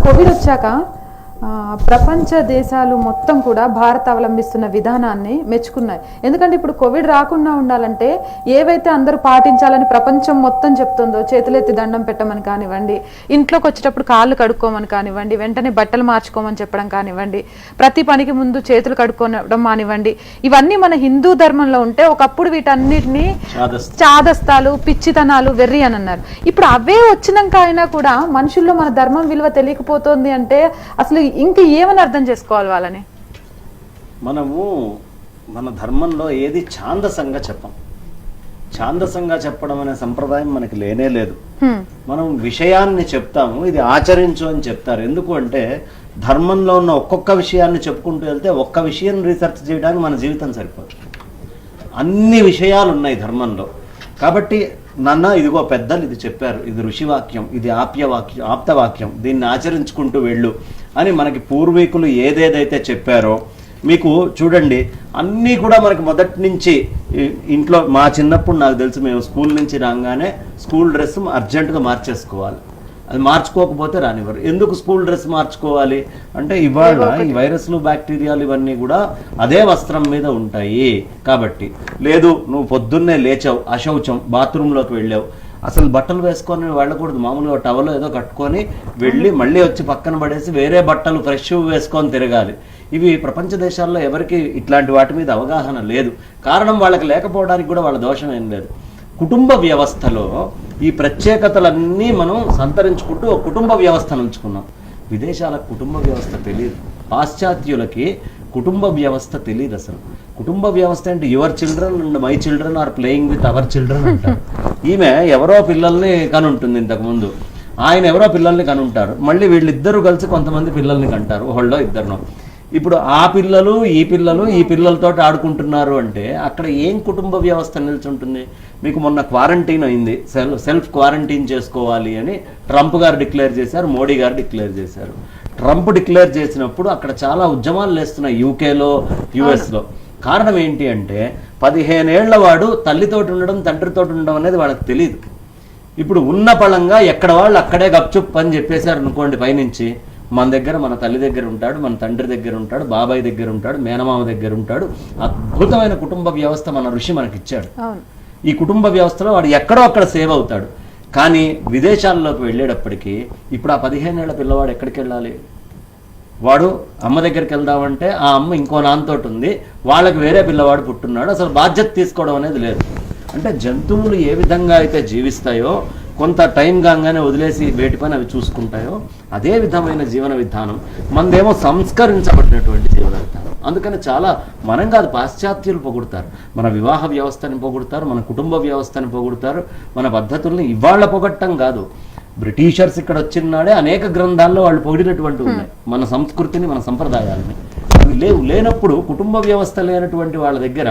Covid వచ్చాక ప్రపంచ దేశాలు మొత్తం కూడా భారత్ అవలంబిస్తున్న విధానాన్ని మెచ్చుకున్నాయి. ఎందుకంటే ఇప్పుడు కోవిడ్ రాకుండా ఉండాలంటే ఏవైతే అందరూ పాటించాలని ప్రపంచం మొత్తం చెప్తుందో, చేతులెత్తి దండం పెట్టమని కానివ్వండి, ఇంట్లోకి వచ్చేటప్పుడు కాళ్ళు కడుక్కోమని కానివ్వండి, వెంటనే బట్టలు మార్చుకోమని చెప్పడం కానివ్వండి, ప్రతి పనికి ముందు చేతులు కడుక్కోవడం కానివ్వండి, ఇవన్నీ మన హిందూ ధర్మంలో ఉంటే ఒకప్పుడు వీటన్నిటిని చాదస్తాలు, పిచ్చితనాలు, వెర్రి అని అన్నారు. ఇప్పుడు అవే వచ్చినాక అయినా కూడా మనుషుల్లో మన ధర్మం విలువ తెలియకపోతుంది అంటే అసలు ఇంకా ఏమని అర్థం చేసుకోవాలి వాళ్ళని? మనము మన ధర్మంలో ఏది ఛాందసంగా చెప్పం. ఛాందసంగా చెప్పడం అనే సంప్రదాయం మనకి లేనే లేదు. మనం విషయాన్ని చెప్తాము, ఇది ఆచరించు అని చెప్తారు. ఎందుకు అంటే ధర్మంలో ఉన్న ఒక్కొక్క విషయాన్ని చెప్పుకుంటూ వెళ్తే ఒక్క విషయం రీసెర్చ్ చేయడానికి మన జీవితం సరిపోతుంది. అన్ని విషయాలు ఉన్నాయి ధర్మంలో. కాబట్టి నాన్న ఇదిగో పెద్దలు ఇది చెప్పారు, ఇది ఋషివాక్యం, ఇది ఆప్తవాక్యం, దీన్ని ఆచరించుకుంటూ వెళ్ళు అని మనకి పూర్వీకులు ఏదేదైతే చెప్పారో మీకు చూడండి, అన్నీ కూడా మనకి మొదటి నుంచి ఇంట్లో మా చిన్నప్పుడు నాకు తెలుసు, మేము స్కూల్ నుంచి రాగానే స్కూల్ డ్రెస్ అర్జెంటుగా మార్చేసుకోవాలి. అది మార్చుకోకపోతే రానివ్వరు. ఎందుకు స్కూల్ డ్రెస్ మార్చుకోవాలి అంటే ఇవాళ ఈ వైరస్లు, బ్యాక్టీరియాలు ఇవన్నీ కూడా అదే వస్త్రం మీద ఉంటాయి కాబట్టి. లేదు నువ్వు పొద్దున్నే లేచావు, అశౌచం, బాత్రూంలోకి వెళ్ళావు, అసలు బట్టలు వేసుకొని వెళ్ళకూడదు. మామూలుగా టవల్ ఏదో కట్టుకొని వెళ్ళి మళ్ళీ వచ్చి పక్కన పడేసి వేరే బట్టలు ఫ్రెష్ వేసుకొని తిరగాలి. ఇవి ప్రపంచ దేశాల్లో ఎవరికి ఇట్లాంటి వాటి మీద అవగాహన లేదు. కారణం వాళ్ళకి లేకపోవడానికి కూడా వాళ్ళ దోషం ఏం లేదు. కుటుంబ వ్యవస్థలో ఈ ప్రత్యేకతలన్నీ మనం సంతరించుకుంటూ ఒక కుటుంబ వ్యవస్థను ఉంచుకున్నాం. విదేశాలకు కుటుంబ వ్యవస్థ తెలియదు. పాశ్చాత్యులకి కుటుంబ వ్యవస్థ తెలియదు అసలు. కుటుంబ వ్యవస్థ అంటే your children and my children are playing with our children అంటారు. ఈమె ఎవరో పిల్లల్ని కనుంటుంది, ఇంతకుముందు ఆయన ఎవరో పిల్లల్ని కనుంటారు, మళ్ళీ వీళ్ళిద్దరూ కలిసి కొంతమంది పిల్లల్ని కంటారు, ఒకళ్ళో ఇద్దరునో. ఇప్పుడు ఆ పిల్లలు ఈ పిల్లలతో ఆడుకుంటున్నారు అంటే అక్కడ ఏం కుటుంబ వ్యవస్థ నిల్చుంటుంది? మీకు మొన్న క్వారంటైన్ అయింది, సెల్ఫ్ క్వారంటైన్ చేసుకోవాలి అని ట్రంప్ గారు డిక్లేర్ చేశారు, మోడీ గారు డిక్లేర్ చేశారు. ట్రంప్ డిక్లేర్ చేసినప్పుడు అక్కడ చాలా ఉద్యమాలు లేస్తున్నాయి యూకేలో, యుఎస్లో. కారణం ఏంటి అంటే 15 ఏళ్ల వాడు తల్లితోటి ఉండడం, తండ్రితోటి ఉండడం అనేది వాళ్ళకి తెలియదు. ఇప్పుడు ఉన్న పళంగా ఎక్కడ వాళ్ళు అక్కడే గప్చుప్ అని చెప్పేశారు అనుకోండి పైనుంచి, మన దగ్గర మన తల్లి దగ్గర ఉంటాడు, మన తండ్రి దగ్గర ఉంటాడు, బాబాయ్ దగ్గర ఉంటాడు, మేనమామ దగ్గర ఉంటాడు. అద్భుతమైన కుటుంబ వ్యవస్థ మన ఋషి మనకిచ్చాడు. ఈ కుటుంబ వ్యవస్థలో వాడు ఎక్కడో అక్కడ సేవ్ అవుతాడు. కానీ విదేశాల్లోకి వెళ్ళేటప్పటికీ ఇప్పుడు ఆ 15 ఏళ్ల పిల్లవాడు ఎక్కడికి వెళ్ళాలి? వాడు అమ్మ దగ్గరికి వెళ్దామంటే ఆ అమ్మ ఇంకో నాన్నతోటి ఉంది, వాళ్ళకి వేరే పిల్లవాడు పుట్టున్నాడు. అసలు బాధ్యత తీసుకోవడం అనేది లేదు. అంటే జంతువులు ఏ విధంగా అయితే జీవిస్తాయో, కొంత టైం కాగానే వదిలేసి వేటి పని అవి చూసుకుంటాయో, అదే విధమైన జీవన విధానం మనదేమో సంస్కరించబడినటువంటి జీవన విధానం. అందుకని చాలా మనం కాదు, పాశ్చాత్యులు పొగుడతారు, మన వివాహ వ్యవస్థని పొగుడతారు, మన కుటుంబ వ్యవస్థని పొగుడతారు, మన పద్ధతుల్ని ఇవాళ పొగట్టం కాదు. బ్రిటిషర్స్ ఇక్కడ వచ్చిన నాడే అనేక గ్రంథాల్లో వాళ్ళు పొగిడినటువంటి ఉన్నాయి మన సంస్కృతిని, మన సంప్రదాయాలని. లేనప్పుడు కుటుంబ వ్యవస్థ లేనటువంటి వాళ్ళ దగ్గర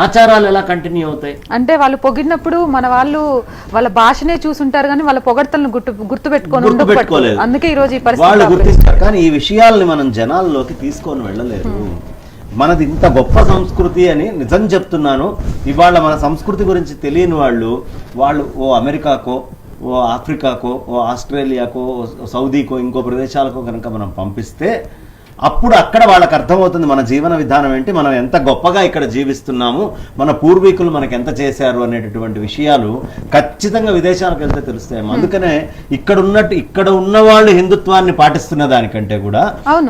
ఆచారాలు ఎలా కంటిన్యూ అవుతాయి? అంటే వాళ్ళు పొగిడినప్పుడు మన వాళ్ళు వాళ్ళ భాషనే చూసుంటారు కానీ వాళ్ళ పొగడ్తలను గుర్తుపెట్టుకోలేదు. అందుకే ఈ రోజు వాళ్ళు గుర్తిస్తారు. కానీ ఈ విషయాల్ని మనం జనాల్లోకి తీసుకొని వెళ్ళలేరు. మనది ఇంత గొప్ప సంస్కృతి అని నిజం చెప్తున్నాను. ఇవాళ మన సంస్కృతి గురించి తెలియని వాళ్ళు ఓ అమెరికాకో, ఓ ఆఫ్రికాకో, ఓ ఆస్ట్రేలియాకో, సౌదీకో, ఇంకో ప్రదేశాలకో కనుక మనం పంపిస్తే అప్పుడు అక్కడ వాళ్ళకి అర్థమవుతుంది మన జీవన విధానం ఏంటి, మనం ఎంత గొప్పగా ఇక్కడ జీవిస్తున్నాము, మన పూర్వీకులు మనకు ఎంత చేశారు అనేటటువంటి విషయాలు ఖచ్చితంగా విదేశాలకు వెళ్తే తెలుస్తాయి. అందుకనే ఇక్కడ ఉన్న వాళ్ళు హిందుత్వాన్ని పాటిస్తున్న దానికంటే కూడా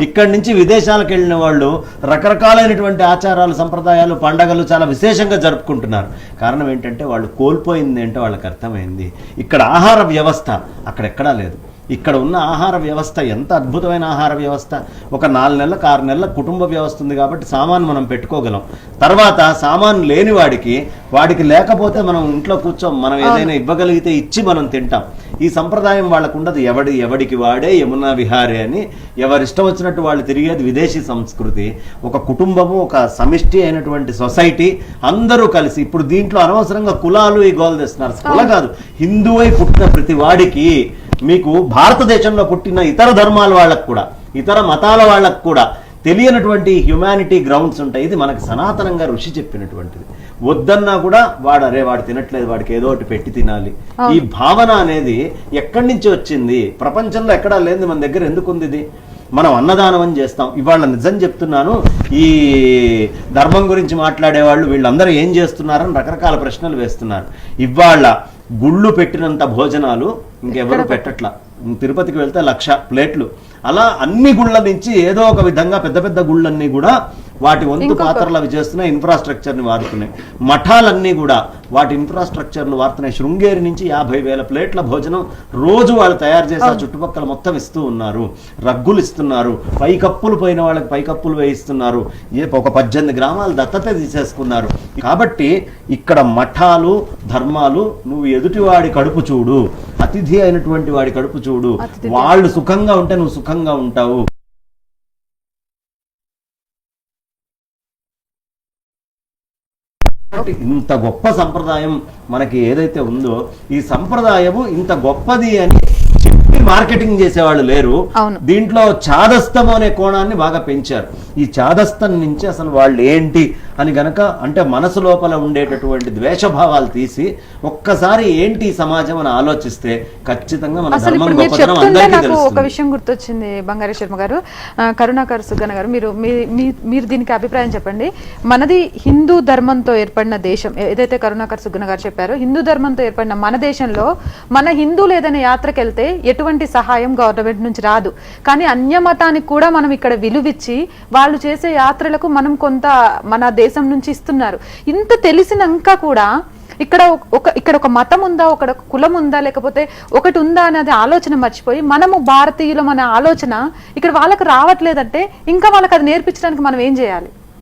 ఇక్కడి నుంచి విదేశాలకు వెళ్ళిన వాళ్ళు రకరకాలైనటువంటి ఆచారాలు, సంప్రదాయాలు, పండగలు చాలా విశేషంగా జరుపుకుంటున్నారు. కారణం ఏంటంటే వాళ్ళు కోల్పోయింది ఏంటో వాళ్ళకి అర్థమైంది. ఇక్కడ ఆహార వ్యవస్థ అక్కడెక్కడా లేదు. ఇక్కడ ఉన్న ఆహార వ్యవస్థ ఎంత అద్భుతమైన ఆహార వ్యవస్థ. ఒక 4 నెలలకు 6 నెలల కుటుంబ వ్యవస్థ ఉంది కాబట్టి సామాను మనం పెట్టుకోగలం. తర్వాత సామాను లేని వాడికి లేకపోతే మనం ఇంట్లో కూర్చోం, మనం ఏదైనా ఇవ్వగలిగితే ఇచ్చి మనం తింటాం. ఈ సంప్రదాయం వాళ్ళకు ఉండదు. ఎవడికి వాడే యమునా విహారే అని ఎవరిష్టం వచ్చినట్టు వాళ్ళు తిరిగేది విదేశీ సంస్కృతి. ఒక కుటుంబము, ఒక సమిష్టి అయినటువంటి సొసైటీ, అందరూ కలిసి. ఇప్పుడు దీంట్లో అనవసరంగా కులాలు ఈ గోల్ తెస్తున్నారు. కుల కాదు, హిందువై పుట్టిన ప్రతి వాడికి, మీకు భారతదేశంలో పుట్టిన ఇతర ధర్మాల వాళ్ళకు కూడా, ఇతర మతాల వాళ్ళకు కూడా తెలియనటువంటి హ్యుమానిటీ గ్రౌండ్స్ ఉంటాయి. ఇది మనకు సనాతనంగా ఋషి చెప్పినటువంటిది. వద్దన్నా కూడా వాడు తినట్లేదు, వాడికి ఏదో ఒకటి పెట్టి తినాలి. ఈ భావన అనేది ఎక్కడి నుంచి వచ్చింది? ప్రపంచంలో ఎక్కడా లేదు, మన దగ్గర ఎందుకు ఉంది ఇది? మనం అన్నదానం అని చేస్తాం. ఇవాళ నిజం చెప్తున్నాను, ఈ ధర్మం గురించి మాట్లాడేవాళ్ళు వీళ్ళందరూ ఏం చేస్తున్నారని రకరకాల ప్రశ్నలు వేస్తున్నారు. ఇవాళ గుళ్ళు పెట్టినంత భోజనాలు ఇంకెవరు పెట్టట్లా. తిరుపతికి వెళ్తే 1,00,000 ప్లేట్లు. అలా అన్ని గుళ్ళ నుంచి ఏదో ఒక విధంగా పెద్ద పెద్ద గుళ్ళన్నీ కూడా వాటి వంతు పాత్రలు అవి చేస్తున్నాయి, ఇన్ఫ్రాస్ట్రక్చర్ని వాడుతున్నాయి. మఠాలన్నీ కూడా వాటి ఇన్ఫ్రాస్ట్రక్చర్లు వాడుతున్నాయి. శృంగేరి నుంచి 50,000 ప్లేట్ల భోజనం రోజు వాళ్ళు తయారు చేసి ఆ చుట్టుపక్కల మొత్తం ఇస్తూ ఉన్నారు. రగ్గులు ఇస్తున్నారు, పైకప్పులు పోయిన వాళ్ళకి పైకప్పులు వేయిస్తున్నారు. ఒక 18 గ్రామాలు దత్తత తీసేసుకున్నారు. కాబట్టి ఇక్కడ మఠాలు ధర్మాలు, నువ్వు ఎదుటివాడి కడుపు చూడు, అతిథి అయినటువంటి వాడి కడుపు చూడు, వాళ్ళు సుఖంగా ఉంటే నువ్వు సుఖంగా ఉంటావు. ఇంత గొప్ప సంప్రదాయం మనకి ఏదైతే ఉందో, ఈ సంప్రదాయము ఇంత గొప్పది అని చెప్పి మార్కెటింగ్ చేసేవాళ్ళు లేరు. దీంట్లో చాదస్తం అనే కోణాన్ని బాగా పెంచారు. ఈ చాదస్తం నుంచి అసలు వాళ్ళు ఏంటి అని గనక అంటే మనసు లోపల ఉండేటటువంటి ద్వేషభావాలు తీసి ఒక్కసారి ఏంటి సమాజం అని ఆలోచిస్తే ఖచ్చితంగా మన ధర్మం గొప్పతనం అందరికీ తెలుస్తుంది. ఒక విషయం గుర్తొచ్చింది బంగారు శర్మ గారు, కరుణాకర్ సుగ్గన గారు, మీరు దీనికి అభిప్రాయం చెప్పండి. మనది హిందూ ధర్మంతో ఏర్పడిన దేశం, ఏదైతే కరుణాకర్ సుగ్గన గారు చెప్పారో, హిందూ ధర్మంతో ఏర్పడిన మన దేశంలో మన హిందువులు ఏదైనా యాత్రకు వెళ్తే ఎటువంటి సహాయం గవర్నమెంట్ నుంచి రాదు. కానీ అన్య మతానికి కూడా మనం ఇక్కడ విలువిచ్చి వాళ్ళు చేసే యాత్రలకు మనం కొంత మన దేశం నుంచి ఇస్తున్నారు. ఇంత తెలిసినాక కూడా ఇక్కడ ఒక మతం ఉందా, ఒక కులం ఉందా, లేకపోతే ఒకటి ఉందా అనేది ఆలోచన మర్చిపోయి మనము భారతీయులు మన ఆలోచన ఇక్కడ వాళ్ళకి రావట్లేదంటే ఇంకా వాళ్ళకి అది నేర్పించడానికి మనం ఏం చేయాలి?